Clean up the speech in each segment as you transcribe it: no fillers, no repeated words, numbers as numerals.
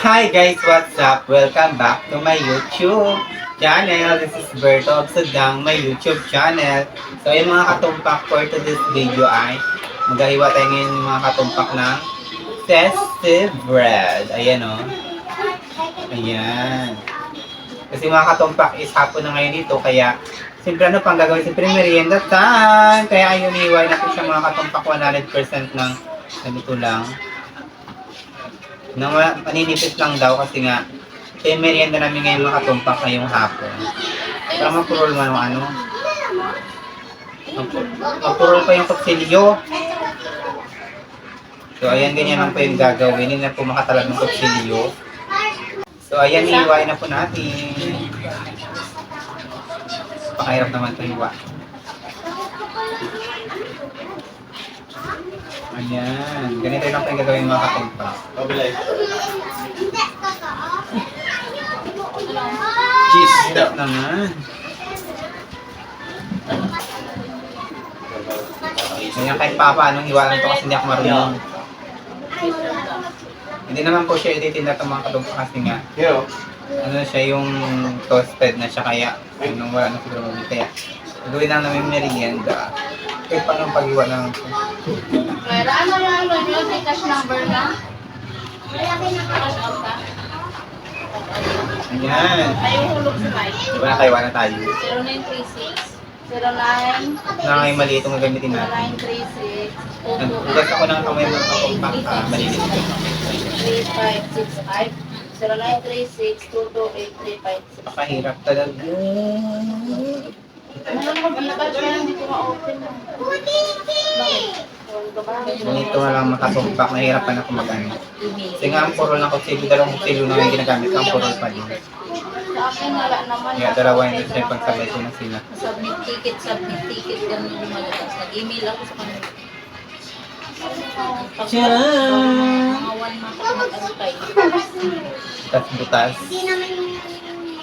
Hi guys, what's up? Welcome back to my YouTube channel. This is Berto of Sudang, my YouTube channel. So yung mga katumpak for today's video ay maghahiwa tayo ngayon ng mga katumpak ng festive bread. Ayan o. Ayan. Kasi mga katumpak is hapon na ngayon dito kaya siyempre ano pang gagawin? Siyempre merienda time. Kaya ayun, iiwan natin siya mga katumpak 100% ng ganito lang. Maninipis lang daw kasi nga kaya merienda namin ngayon makatumpak ngayong hapon. Para mapurol man ano. Mapurol pa yung kutsilyo. So ayan, ganyan lang po yung gagawin. Hindi na po makatalag ng kutsilyo. So ayan, iiwain na po natin. Pakahirap naman ito iwa. Ayan, ganito lang po yung gagawin mga katumpak. Cheese step naman. Ganyan kahit paano hiwalan to kasi hindi ako marunong. Hindi naman po siya ititinda itong mga katumpak kasi nga. Ano siya yung toasted na siya kaya nung wala na siguro mabili kaya. Gawin lang namin merienda. Kahit paano pag-iwa lang po. Pero ano yun? May cash number na? Cash out ka? Ayan. Ay, yung hulog si Mike. Diba nakaiwa na tayo? 0936 09 Na yung maliit ang gagamitin natin. 0936 Nagbugas ako ng kamay mo ng katumpak. Maliit. 3565 0936 228 Napakahirap talaga. Hindi ko ma-open. Ganito na lang makatumpak. Nahihirapan ako mag-ano. Kasi nga ang purol ng kutsilyo, dalawang kutsilyo na yung ginagamit ko, ang purol pa din. Sa akin wala naman. Kaya dalawa yung siya pagsabay ko na sila. Submit ticket, ganun yung lumalabas. Nag-email ako sa kanila. Tcharam! Mga 1 month ako nag-antay. Butas-butas.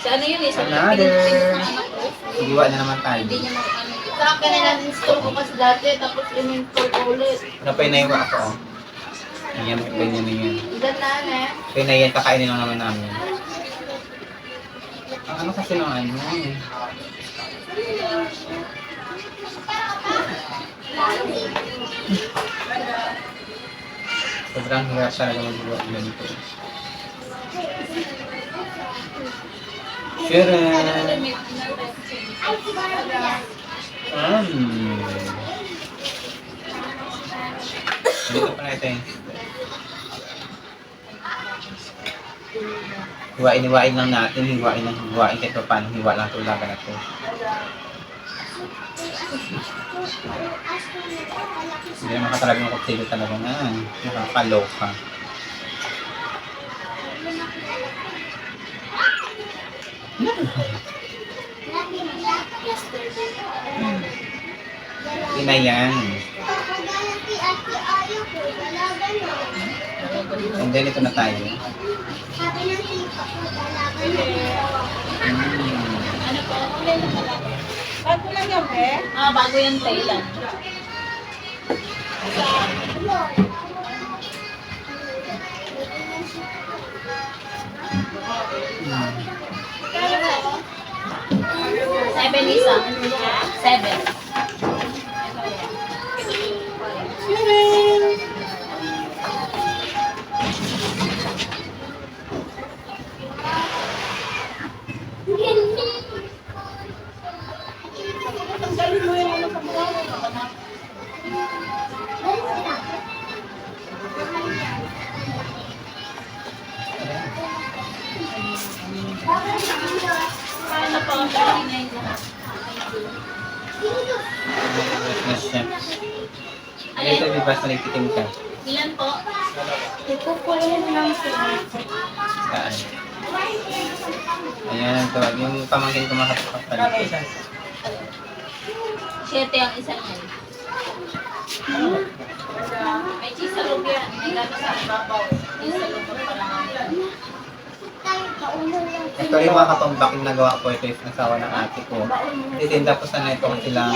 Sa ano yun eh, sa Another. Pilipinas ng anak ko. Iwa na naman tayo. Hindi niya mag-ano. Sa akin na-install ko kasi dati, tapos in-install ko ulit. Ano pa yung naiwa ako? Oh. Ayan, ganyan na yan. Ilan na eh. Kaya na yan, kakainin lang naman namin. Ang ano kasi ng ano eh. Sobrang hirap talaga magawa ganito. Sharon! Dito pa natin. Hiwain lang natin, hiwain kahit pa paano, hiwa lang tulaga na ito. Hindi naman katalaga ng kutsilyo talaga na, nakakaloka. Ina yan. And then ito na tayo. Ano po? Bago lang yan eh? Bago yan Thailand. Seven isa. 7. Tanggalin mo yung ano sa mukha mo. Ano po? 39 lahat. Na siya. Ito may basta nagtitim ka. Ilan po? Ikukuhin lang sila. Saan? Ayan ang tawag. Yung pamangkin ko makatapak pa dito. 7 ang isa niyan. May cheese sa loob yan. May gano'n sa ibabaw. Cheese sa loob pa lang. Ito yung mga katumbak yung nagawa ko. Ito yung asawa ng ate ko. Titinda po sana ito kasi lang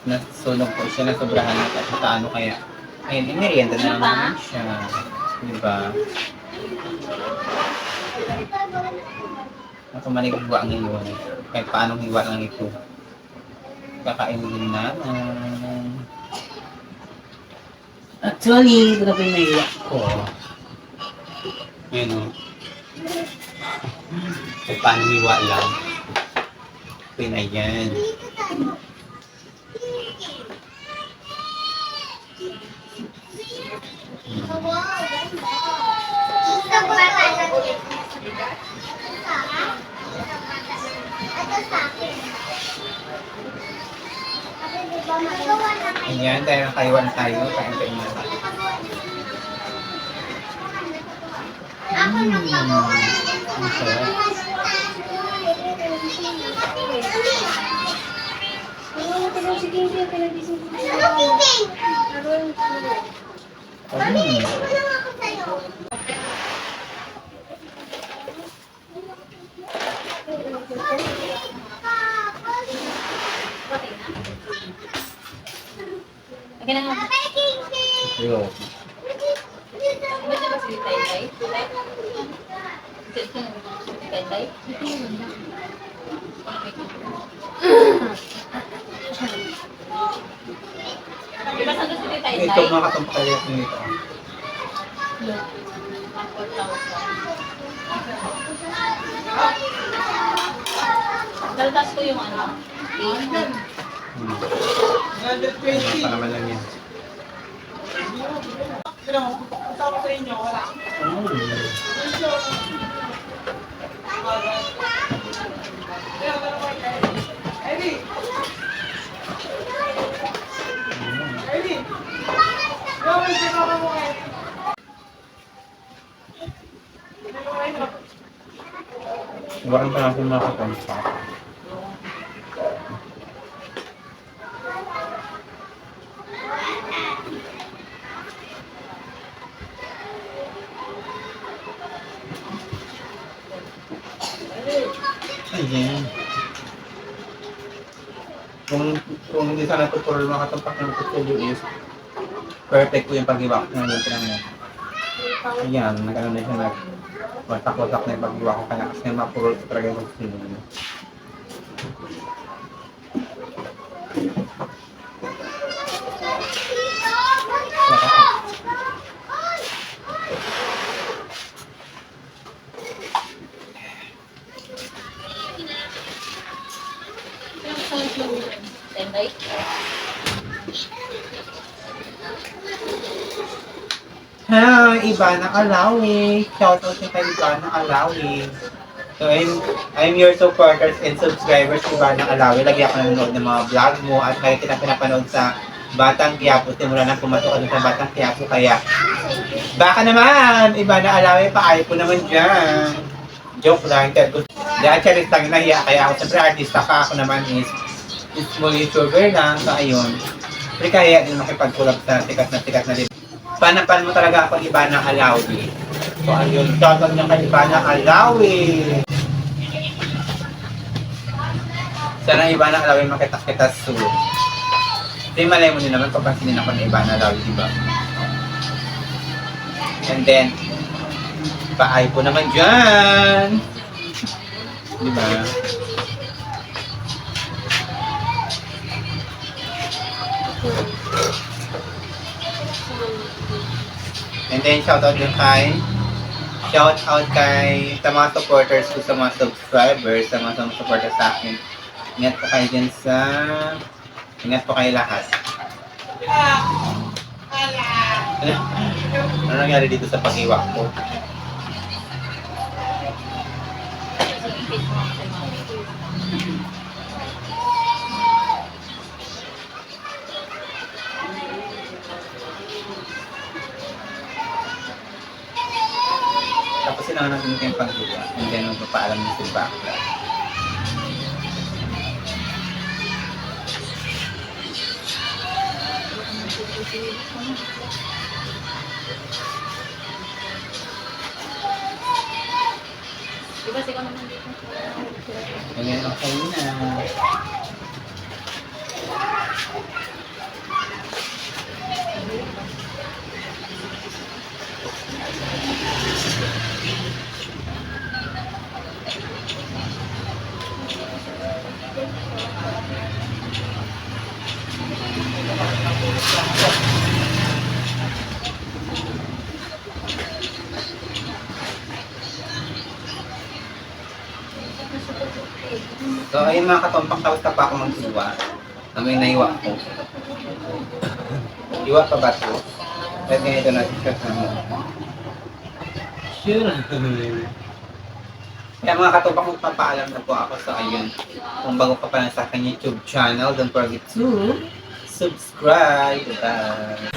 nasunog po siya na sobrahan na at ano kaya. Ayun, merienda na naman siya. Diba? Ako maligwa ngayon. Kahit paano hiwa lang ito. Kakainin na. Actually, ito na po yung naiyak ko. Ayun o. Kahit paano hiwa lang. Ito na yan. Ayan, dahil nakaiwan tayo. Kain tayo na tayo. Ang sarap. Okay na nga. Yo. Ba't ba si Tay-Tay? Tay-Tay? Di ba saan si Tay-Tay? Ito mga katumpakalit nito. Daltas ko yung ano. Pa naman lang yan. Iwakan pa natin mga katumpak. Ayan. Kung hindi sana tutorial mga katumpak ng tutorial is perfect po yung pag-iwa ko ng yung mo. Ayan, nag-ano na siya watak-watak na yung pag-iwa ko kaya kasi mapurol ko talaga yung sinunod. Tay-Tay? Hi, Ivana Alawi. Shout out kay Ivana Alawi. So, I'm your supporters and subscribers, Ivana Alawi. Lagi ako nanonood ng mga vlog mo at kaya kita pinapanood sa Batang Quiapo. Simula na pumasok ako sa Batang Quiapo. Kaya, baka naman, Ivana Alawi, paayos ko naman dyan. Joke lang. Dahil charis lang nahiya. Kaya ako, siyempre artista ka. Ako naman is small YouTuber lang. So, ayun. Pero kaya din makipagkulab sa sikat na libre. Panapan mo talaga ako Ivana Alawi. So ayun, shoutout niya kay Ivana Alawi. Sana Ivana Alawi makita-kita soon. Hindi malay mo din naman papansinin ako ni Ivana Alawi, diba? And then, paay po naman dyan. Diba? And then, shout out kay sa mga supporters ko, sa mga subscribers, sa mga supporters sa akin. Ingat po kayo dyan ingat po kayo lahat. Ano nangyari dito sa pag-iwak ko? Tapos sinangan natin yung pag-iwa. And then magpapaalam niyo si Bakla. Diba sigaw naman dito? Ganyan, okay na. So, ayun mga katumpang, tapos na pa ako mag-iwa. May naiwa ko. Iwa pa ba ito? Kahit ganito na, shirt na mo. Sure. Kaya mga katumpang, magpapaalam na po ako sa ayun. Kung bago ka pa lang sa aking YouTube channel, don't forget to subscribe. Bye!